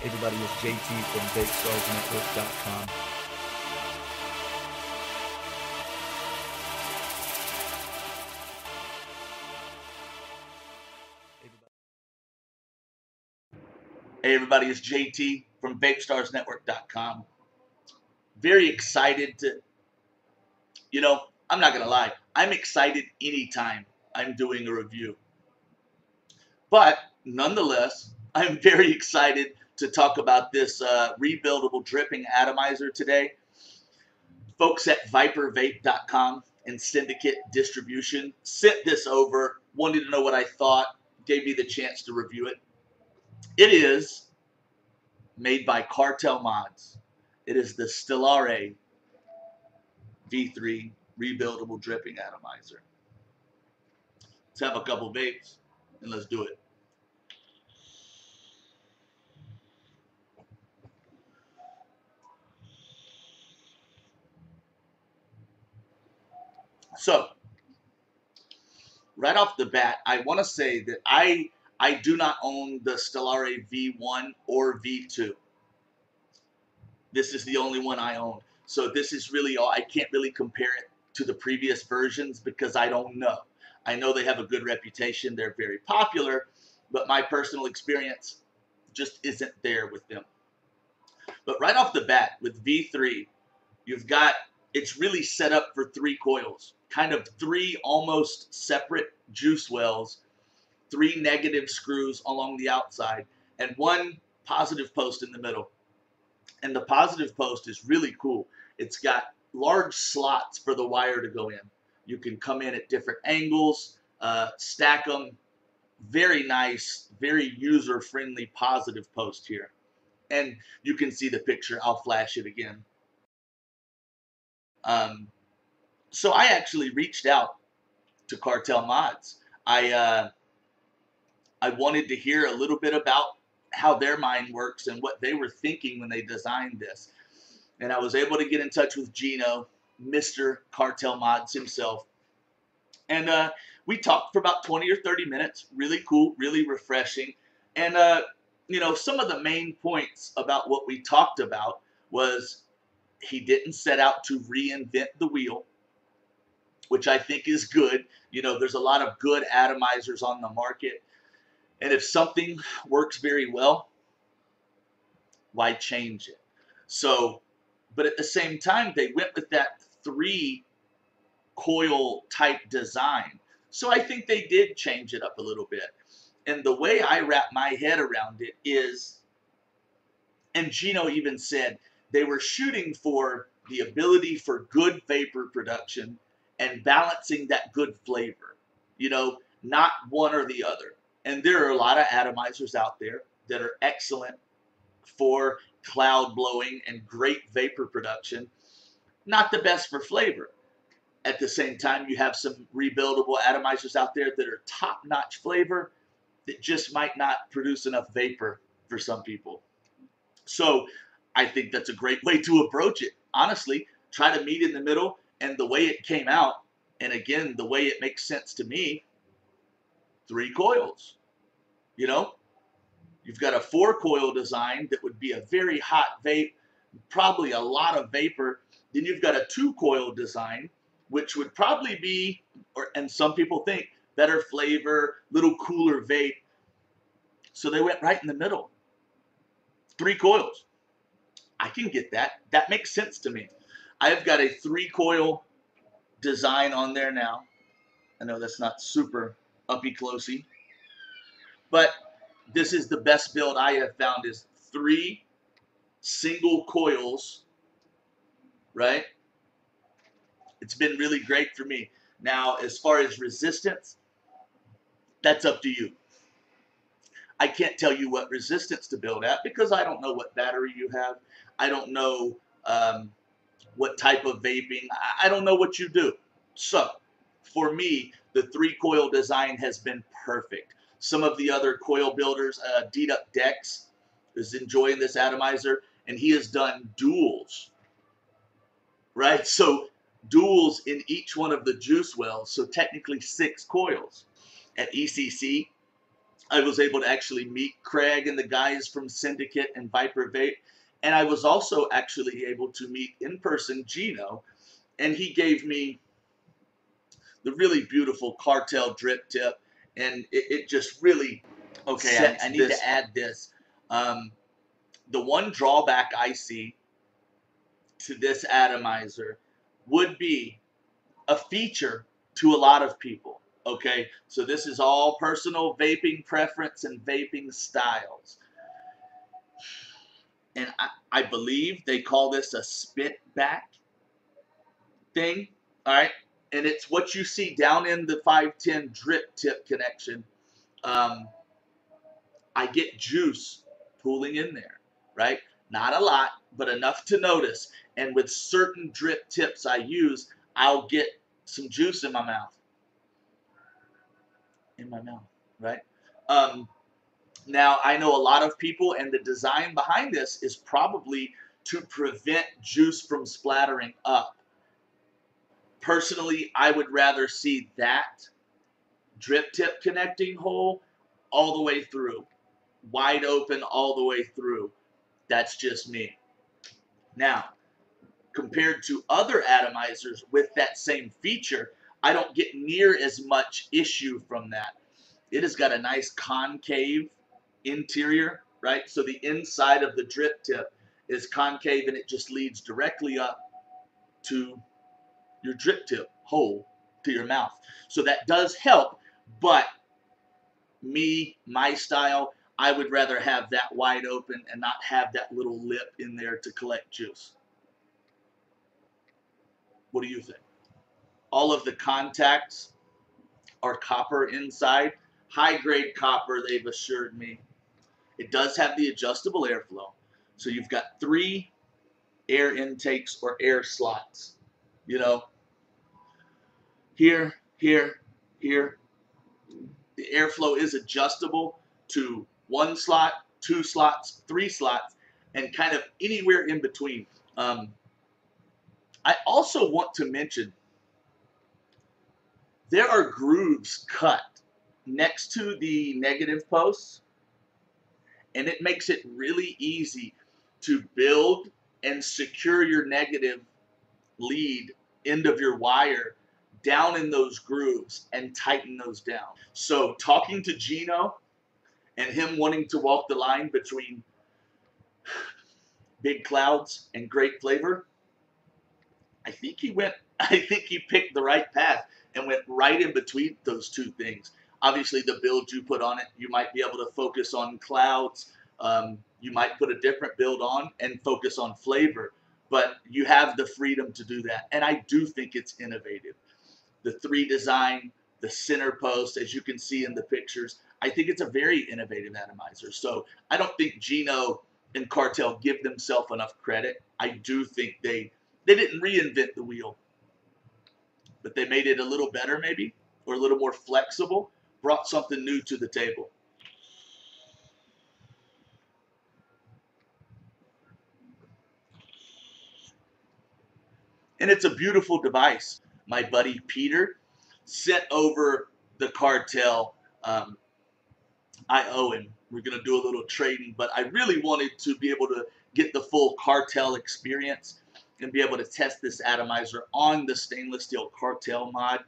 Everybody, it's JT from BakeStarsNetwork.com. Hey everybody, it's JT from BakeStarsNetwork.com. Very excited to, I'm not going to lie, I'm excited anytime I'm doing a review. But nonetheless, I'm very excited to talk about this rebuildable dripping atomizer today. Folks at ViperVape.com and Syndicate Distribution sent this over, wanted to know what I thought, gave me the chance to review it. It is made by Cartel Mods. It is the Stillare V3 rebuildable dripping atomizer. Let's have a couple vapes and let's do it. So, right off the bat, I want to say that I do not own the Stillare V1 or V2. This is the only one I own. So this is really all. I can't really compare it to the previous versions because I don't know. I know they have a good reputation. They're very popular, but my personal experience just isn't there with them. But right off the bat with V3, you've got, it's really set up for 3 coils, kind of 3 almost separate juice wells, 3 negative screws along the outside, and 1 positive post in the middle. And the positive post is really cool. It's got large slots for the wire to go in. You can come in at different angles, stack them. Very nice, very user-friendly positive post here. And you can see the picture. I'll flash it again. So I actually reached out to Cartel Mods. I wanted to hear a little bit about how their mind works and what they were thinking when they designed this. And I was able to get in touch with Gino, Mr. Cartel Mods himself. And we talked for about 20 or 30 minutes. Really cool, really refreshing. And, some of the main points about what we talked about was he didn't set out to reinvent the wheel, which I think is good. There's a lot of good atomizers on the market. And if something works very well, why change it? So, but at the same time, they went with that 3 coil type design. So I think they did change it up a little bit. And the way I wrap my head around it is, and Gino even said, they were shooting for the ability for good vapor production and balancing that good flavor. Not one or the other. And there are a lot of atomizers out there that are excellent for cloud blowing and great vapor production. Not the best for flavor. At the same time, you have some rebuildable atomizers out there that are top-notch flavor that just might not produce enough vapor for some people. So I think that's a great way to approach it. Honestly, try to meet in the middle, and the way it came out, and again, the way it makes sense to me, 3 coils. You've got a 4-coil design that would be a very hot vape, probably a lot of vapor. Then you've got a 2-coil design, which would probably be, and some people think, better flavor, little cooler vape. So they went right in the middle. 3 coils. I can get that. That makes sense to me. I've got a 3-coil design on there now. I know that's not super uppy-closey, but this is the best build I have found, is 3 single coils, right? It's been really great for me. Now, as far as resistance, that's up to you. I can't tell you what resistance to build at because I don't know what battery you have. I don't know what type of vaping. I don't know what you do. So, for me, the 3-coil design has been perfect. Some of the other coil builders, D-Duck Dex is enjoying this atomizer, and he has done duals, right? So duals in each one of the juice wells, so technically 6 coils. At ECC, I was able to actually meet Craig and the guys from Syndicate and Viper Vape. And I was also actually able to meet in person Gino, and he gave me the really beautiful Cartel drip tip, and it just really okay. I need to add this. The one drawback I see to this atomizer would be a feature to a lot of people. Okay, so this is all personal vaping preference and vaping styles. And I believe they call this a spit back thing. All right, and it's what you see down in the 510 drip tip connection. I get juice pooling in there, right? Not a lot, but enough to notice. And with certain drip tips I use, I'll get some juice in my mouth. Right? Now, I know a lot of people, and the design behind this is probably to prevent juice from splattering up. Personally, I would rather see that drip tip connecting hole all the way through, wide open all the way through. That's just me. Now, compared to other atomizers with that same feature, I don't get near as much issue from that. It has got a nice concave interior, right? So the inside of the drip tip is concave, and it just leads directly up to your drip tip hole to your mouth. So that does help, but my style, I would rather have that wide open and not have that little lip in there to collect juice. What do you think? All of the contacts are copper inside. High grade copper, they've assured me. It does have the adjustable airflow. So you've got 3 air intakes or air slots. You know, here, here, here. The airflow is adjustable to 1 slot, 2 slots, 3 slots, and kind of anywhere in between. I also want to mention there are grooves cut next to the negative posts, and it makes it really easy to build and secure your negative lead end of your wire down in those grooves and tighten those down. So talking to Gino and him wanting to walk the line between big clouds and great flavor, I think he picked the right path and went right in between those two things. Obviously, the build you put on it, you might be able to focus on clouds. You might put a different build on and focus on flavor, but you have the freedom to do that. And I do think it's innovative. The 3 design, the center post, as you can see in the pictures, I think it's a very innovative atomizer. So I don't think Gino and Cartel give themselves enough credit. I do think they didn't reinvent the wheel, but they made it a little better maybe, or a little more flexible, brought something new to the table. And it's a beautiful device. My buddy Peter sent over the Cartel. I owe him. We're going to do a little trading, but I really wanted to be able to get the full Cartel experience and be able to test this atomizer on the stainless steel Cartel mod,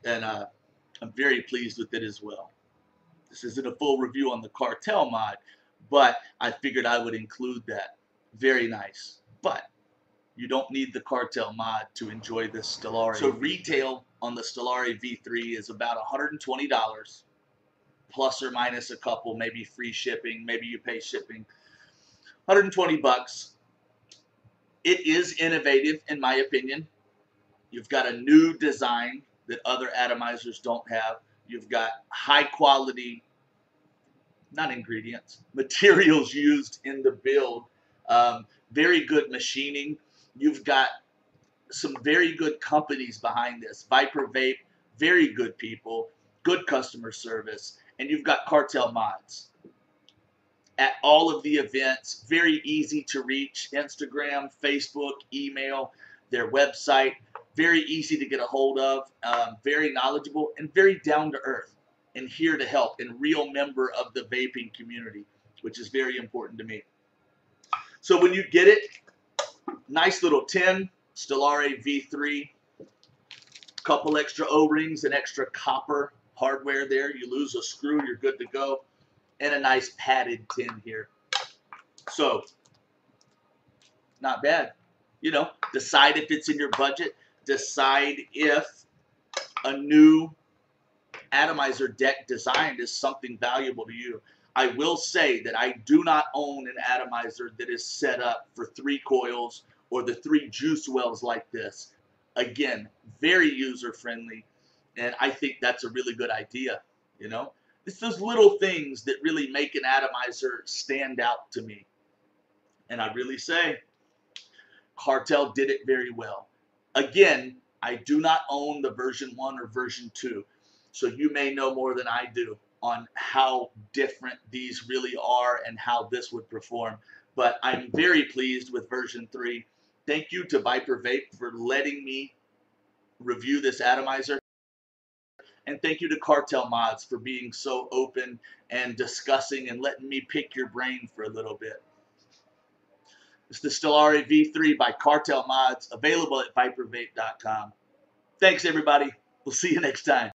and I'm very pleased with it as well. This isn't a full review on the Cartel mod, but I figured I would include that. Very nice. But you don't need the Cartel mod to enjoy this Stillare. So retail on the Stillare V3 is about $120, plus or minus a couple, maybe free shipping, maybe you pay shipping. 120 bucks. It is innovative, in my opinion. You've got a new design that other atomizers don't have. You've got high quality, not ingredients, materials used in the build. Very good machining. You've got some very good companies behind this. Viper Vape, very good people, good customer service. And you've got Cartel Mods at all of the events. Very easy to reach. Instagram, Facebook, email, their website. Very easy to get a hold of. Very knowledgeable and very down to earth. and here to help and real member of the vaping community, which is very important to me. So when you get it, nice little tin, Stillare V3, couple extra O-rings and extra copper hardware there. You lose a screw, you're good to go. And a nice padded tin here. So, not bad. You know, decide if it's in your budget. Decide if a new atomizer deck design is something valuable to you. I will say that I do not own an atomizer that is set up for 3 coils or the 3 juice wells like this. Again, very user-friendly, and I think that's a really good idea, you know? It's those little things that really make an atomizer stand out to me. And I really say, Cartel did it very well. Again, I do not own the version 1 or version 2, so you may know more than I do on how different these really are and how this would perform. But I'm very pleased with version 3. Thank you to Viper Vape for letting me review this atomizer. And thank you to Cartel Mods for being so open and discussing and letting me pick your brain for a little bit. It's the Stillare V3 by Cartel Mods, available at vipervape.com. Thanks, everybody. We'll see you next time.